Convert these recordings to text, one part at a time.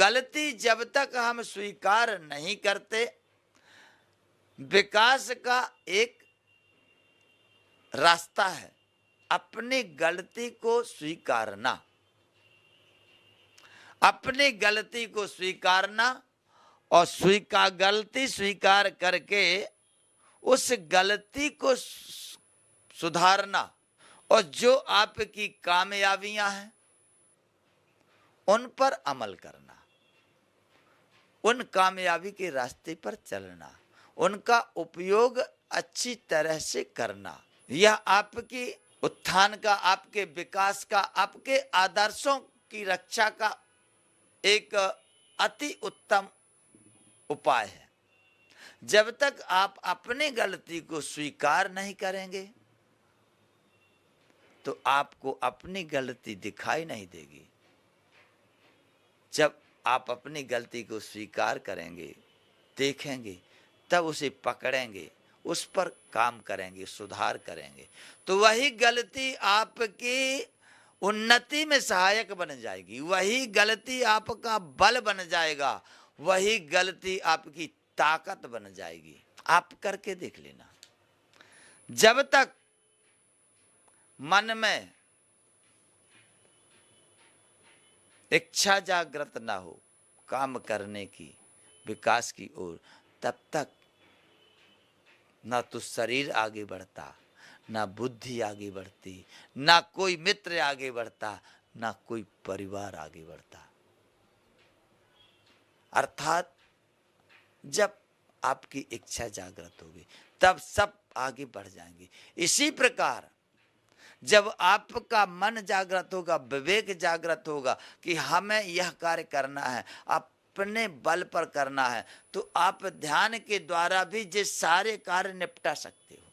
गलती जब तक हम स्वीकार नहीं करते, विकास का एक रास्ता है अपनी गलती को स्वीकारना, अपनी गलती को स्वीकारना और गलती स्वीकार करके उस गलती को सुधारना, और जो आपकी कामयाबियां हैं उन पर अमल करना, उन कामयाबी के रास्ते पर चलना, उनका उपयोग अच्छी तरह से करना। यह आपकी उत्थान का, आपके विकास का, आपके आदर्शों की रक्षा का एक अति उत्तम उपाय है। जब तक आप अपनी गलती को स्वीकार नहीं करेंगे तो आपको अपनी गलती दिखाई नहीं देगी। जब आप अपनी गलती को स्वीकार करेंगे, देखेंगे, तब उसे पकड़ेंगे, उस पर काम करेंगे, सुधार करेंगे, तो वही गलती आपकी उन्नति में सहायक बन जाएगी, वही गलती आपका बल बन जाएगा, वही गलती आपकी ताकत बन जाएगी। आप करके देख लेना। जब तक मन में इच्छा जागृत ना हो काम करने की, विकास की ओर, तब तक ना तो शरीर आगे बढ़ता, ना बुद्धि आगे बढ़ती, ना कोई मित्र आगे बढ़ता, ना कोई परिवार आगे बढ़ता। अर्थात जब आपकी इच्छा जागृत होगी तब सब आगे बढ़ जाएंगे। इसी प्रकार जब आपका मन जागृत होगा, विवेक जागृत होगा कि हमें यह कार्य करना है, अपने बल पर करना है, तो आप ध्यान के द्वारा भी ये सारे कार्य निपटा सकते हो।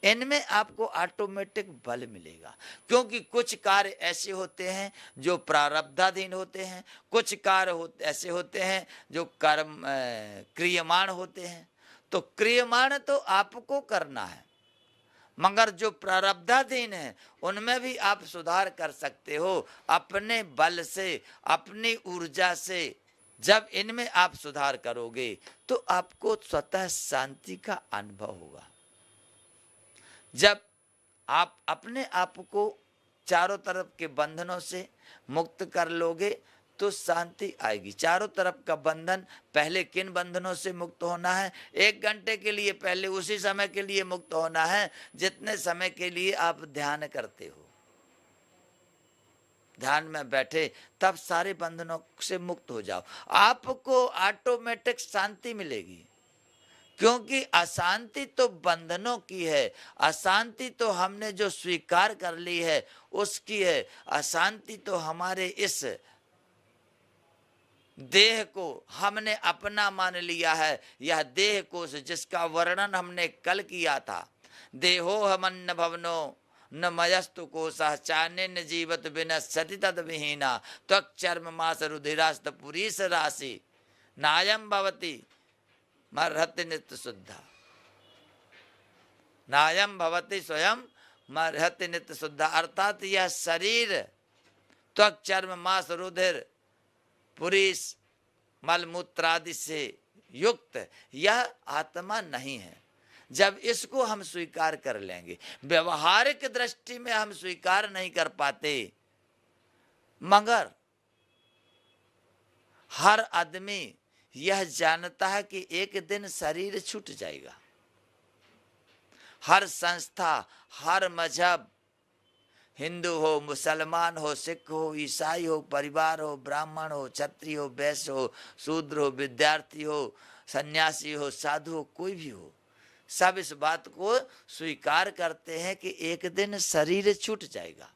इनमें आपको ऑटोमेटिक बल मिलेगा, क्योंकि कुछ कार्य ऐसे होते हैं जो प्रारब्धाधीन होते हैं, कुछ कार्य ऐसे होते हैं जो कर्म क्रियमाण होते हैं। तो क्रियमाण तो आपको करना है, मगर जो प्रारब्धाधीन है उनमें भी आप सुधार कर सकते हो अपने बल से, अपनी ऊर्जा से। जब इनमें आप सुधार करोगे तो आपको स्वतः शांति का अनुभव होगा। जब आप अपने आप को चारों तरफ के बंधनों से मुक्त कर लोगे तो शांति आएगी। चारों तरफ का बंधन, पहले किन बंधनों से मुक्त होना है? 1 घंटे के लिए पहले उसी समय के लिए मुक्त होना है जितने समय के लिए आप ध्यान करते हो। ध्यान में बैठे तब सारे बंधनों से मुक्त हो जाओ, आपको ऑटोमेटिक शांति मिलेगी। क्योंकि अशांति तो बंधनों की है, अशांति तो हमने जो स्वीकार कर ली है उसकी है। अशांति तो हमारे इस देह को हमने अपना मान लिया है। यह देह कोश जिसका वर्णन हमने कल किया था, देहो हमन्न भवनो न मयस्तु कोशः चाने न जीवत विनश्यति तद विहीना त्वक् चर्म मास रुधिरास्त पुरीश राशि नायम भवति मर्हति नित्य शुद्धा, नायम भवति स्वयं मर्हति नित्य शुद्धा। अर्थात यह शरीर त्वक् चर्म मास रुधिर पुरीश मलमूत्र आदि से युक्त यह आत्मा नहीं है। जब इसको हम स्वीकार कर लेंगे, व्यवहारिक दृष्टि में हम स्वीकार नहीं कर पाते, मगर हर आदमी यह जानता है कि एक दिन शरीर छूट जाएगा। हर संस्था, हर मजहब, हिंदू हो, मुसलमान हो, सिख हो, ईसाई हो, परिवार हो, ब्राह्मण हो, क्षत्रिय हो, वैश्य हो, शूद्र हो, विद्यार्थी हो, सन्यासी हो, साधु हो, कोई भी हो, सब इस बात को स्वीकार करते हैं कि एक दिन शरीर छूट जाएगा।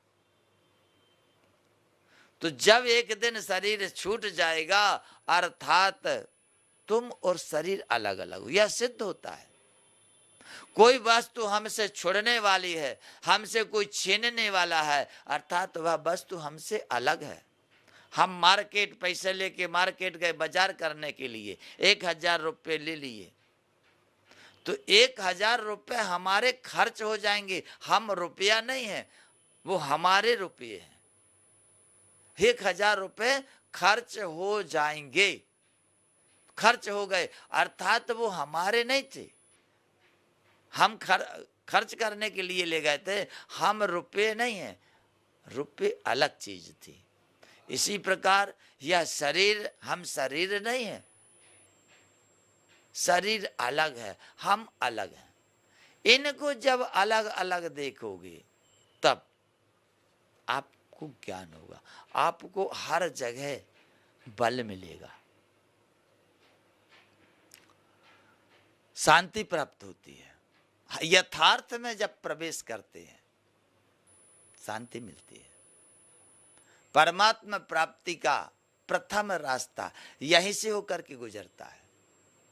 तो जब एक दिन शरीर छूट जाएगा अर्थात तुम और शरीर अलग अलग हो, यह सिद्ध होता है। कोई वस्तु हमसे छुड़ने वाली है, हमसे कोई छीनने वाला है, अर्थात वह वस्तु हमसे अलग है। हम मार्केट पैसे लेके मार्केट गए बाजार करने के लिए, 1000 रुपये ले लिए, तो 1000 रुपये हमारे खर्च हो जाएंगे। हम रुपया नहीं है, वो हमारे रुपये हैं। 1000 रुपये खर्च हो जाएंगे, खर्च हो गए अर्थात वो हमारे नहीं थे, हम खर्च करने के लिए ले गए थे, हम रुपये नहीं है, रुपये अलग चीज थी। इसी प्रकार यह शरीर, हम शरीर नहीं है, शरीर अलग है, हम अलग हैं। इनको जब अलग अलग देखोगे तब आपको ज्ञान होगा, आपको हर जगह बल मिलेगा, शांति प्राप्त होती है। यथार्थ में जब प्रवेश करते हैं शांति मिलती है। परमात्मा प्राप्ति का प्रथम रास्ता यहीं से होकर के गुजरता है।